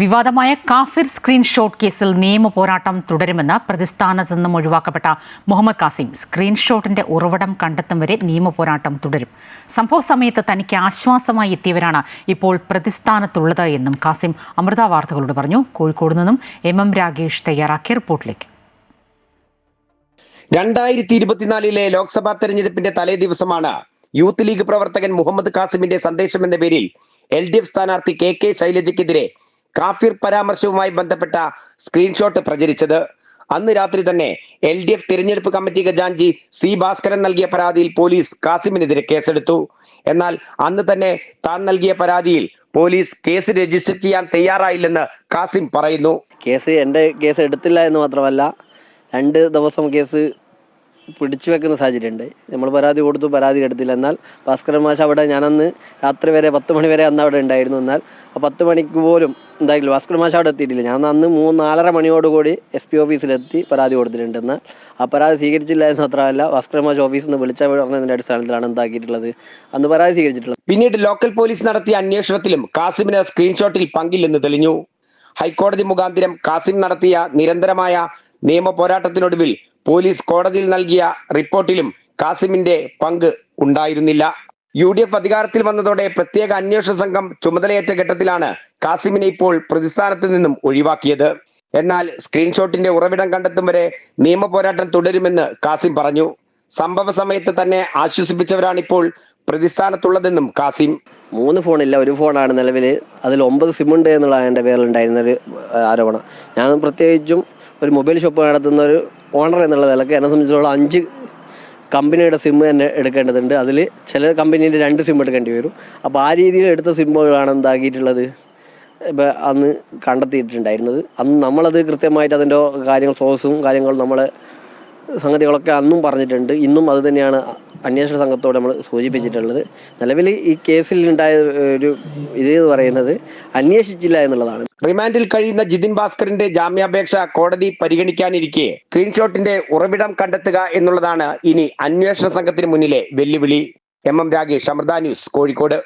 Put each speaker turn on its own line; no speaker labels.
വിവാദമായ കാഫിർ സ്ക്രീൻഷോട്ട് കേസിൽ നിയമ പോരാട്ടം തുടരുമെന്ന് പ്രതിസ്ഥാനത്ത് നിന്നും ഒഴിവാക്കപ്പെട്ട മുഹമ്മദ് കാസിം സ്ക്രീൻഷോട്ടിന്റെ ഉറവിടം കണ്ടെത്തും വരെ നിയമ പോരാട്ടം തുടരും. സംഭവ സമയത്ത് തനിക്ക് ആശ്വാസമായി എത്തിയവരാണ് ഇപ്പോൾ പ്രതിസ്ഥാനത്തുള്ളത് എന്നും കാസിം അമൃത വാർത്തകളോട് പറഞ്ഞു. കോഴിക്കോട് നിന്നും എം രാഗേഷ് തയ്യാറാക്കിയ റിപ്പോർട്ടിലേക്ക്.
2024 ലോക്സഭാ തെരഞ്ഞെടുപ്പിന്റെ തലേ ദിവസമാണ് യൂത്ത് ലീഗ് പ്രവർത്തകൻ മുഹമ്മദ് കാസിമിന്റെ സന്ദേശം എന്ന പേരിൽ LDF സ്ഥാനാർത്ഥി KK ശൈലജയ്ക്കെതിരെ കാഫിർ പരാമർശവുമായി ബന്ധപ്പെട്ട സ്ക്രീൻഷോട്ട് പ്രചരിച്ചത്. അന്ന് രാത്രി തന്നെ LDF തിരഞ്ഞെടുപ്പ് കമ്മിറ്റി ഖജാൻജി C ഭാസ്കരൻ നൽകിയ പരാതിയിൽ പോലീസ് കാസിമിനെതിരെ കേസെടുത്തു. എന്നാൽ അന്ന് തന്നെ താൻ നൽകിയ പരാതിയിൽ പോലീസ് കേസ് രജിസ്റ്റർ ചെയ്യാൻ തയ്യാറായില്ലെന്ന് കാസിം പറയുന്നു.
എന്റെ കേസ് എടുത്തില്ല എന്ന് മാത്രമല്ല, 2 ദിവസം കേസ് പിടിച്ചു വെക്കുന്ന സാഹചര്യമുണ്ട്. നമ്മൾ പരാതി കൊടുത്തു, പരാതി എടുത്തില്ല. എന്നാൽ ഭാസ്കരൻ മാഷ് അവിടെ ഞാനന്ന് രാത്രി വരെ 10 മണി വരെ അന്ന് അവിടെ ഉണ്ടായിരുന്നു. എന്നാൽ ആ 10 മണിക്ക് പോലും എന്തായാലും ഭാസ്കരൻ മാഷ് അവിടെ എത്തിയിട്ടില്ല. ഞാൻ അന്ന് 4:30 മണിയോടുകൂടി SP ഓഫീസിലെത്തി പരാതി കൊടുത്തിട്ടുണ്ട്. എന്നാൽ ആ പരാതി സ്വീകരിച്ചില്ല എന്ന് മാത്രമല്ല, ഭാസ്കരൻ മാഷ് ഓഫീസിൽ നിന്ന് വിളിച്ച പറഞ്ഞതിൻ്റെ അടിസ്ഥാനത്തിലാണ് എന്താക്കിയിട്ടുള്ളത്, അന്ന് പരാതി സ്വീകരിച്ചിട്ടുള്ളത്.
പിന്നീട് ലോക്കൽ പോലീസ് നടത്തിയ അന്വേഷണത്തിലും കാസിമിന് സ്ക്രീൻഷോട്ടിൽ പങ്കില്ലെന്ന് തെളിഞ്ഞു. ഹൈക്കോടതി മുഖാന്തിരം കാസിം നടത്തിയ നിരന്തരമായ നിയമ പോരാട്ടത്തിനൊടുവിൽ പോലീസ് കോടതിയിൽ നൽകിയ റിപ്പോർട്ടിലും കാസിമിന്റെ പങ്ക് ഉണ്ടായിരുന്നില്ല. UDF അധികാരത്തിൽ വന്നതോടെ പ്രത്യേക അന്വേഷണ സംഘം ചുമതലയേറ്റ ഘട്ടത്തിലാണ് കാസിമിനെ ഇപ്പോൾ പ്രതിസ്ഥാനത്ത് നിന്നും ഒഴിവാക്കിയത്. എന്നാൽ സ്ക്രീൻഷോട്ടിന്റെ ഉറവിടം കണ്ടെത്തും വരെ നിയമ പോരാട്ടം തുടരുമെന്ന് കാസിം പറഞ്ഞു. സംഭവ സമയത്ത് തന്നെ ആശ്വസിപ്പിച്ചവരാണ് ഇപ്പോൾ പ്രതിസ്ഥാനത്തുള്ളതെന്നും കാസിം.
3 ഫോണില്ല, ഒരു ഫോണാണ് നിലവിൽ. അതിൽ 9 സിം ഉണ്ട് എന്നുള്ള എൻ്റെ പേരിലുണ്ടായിരുന്നൊരു ആരോപണം. ഞാൻ പ്രത്യേകിച്ചും ഒരു മൊബൈൽ ഷോപ്പ് നടത്തുന്ന ഒരു ഓണർ എന്നുള്ള നിലക്ക് എന്നെ സംബന്ധിച്ചിടത്തോളം 5 കമ്പനിയുടെ സിം തന്നെ എടുക്കേണ്ടതുണ്ട്. അതിൽ ചില കമ്പനീൻ്റെ 2 സിം എടുക്കേണ്ടി വരും. അപ്പോൾ ആ രീതിയിൽ എടുത്ത സിമ്മുകളാണ് എന്താക്കിയിട്ടുള്ളത് അന്ന് കണ്ടെത്തിയിട്ടുണ്ടായിരുന്നത്. അന്ന് നമ്മളത് കൃത്യമായിട്ട് അതിൻ്റെ കാര്യങ്ങൾ സോഴ്സും കാര്യങ്ങളും നമ്മളെ സംഗതികളൊക്കെ അന്നും പറഞ്ഞിട്ടുണ്ട്. ഇന്നും അത് തന്നെയാണ് അന്വേഷണ സംഘത്തോട് നമ്മൾ സൂചിപ്പിച്ചിട്ടുള്ളത്. നിലവിൽ ഈ കേസിൽ ഉണ്ടായ ഒരു ഇതെന്ന് പറയുന്നത് അന്വേഷിച്ചില്ല എന്നുള്ളതാണ്.
റിമാൻഡിൽ കഴിയുന്ന ജിതിൻ ഭാസ്കറിന്റെ ജാമ്യാപേക്ഷ കോടതി പരിഗണിക്കാനിരിക്കെ സ്ക്രീൻഷോട്ടിന്റെ ഉറവിടം കണ്ടെത്തുക എന്നുള്ളതാണ് ഇനി അന്വേഷണ സംഘത്തിന് മുന്നിലെ വെല്ലുവിളി. രാഗേഷ്, അമൃത ന്യൂസ്, കോഴിക്കോട്.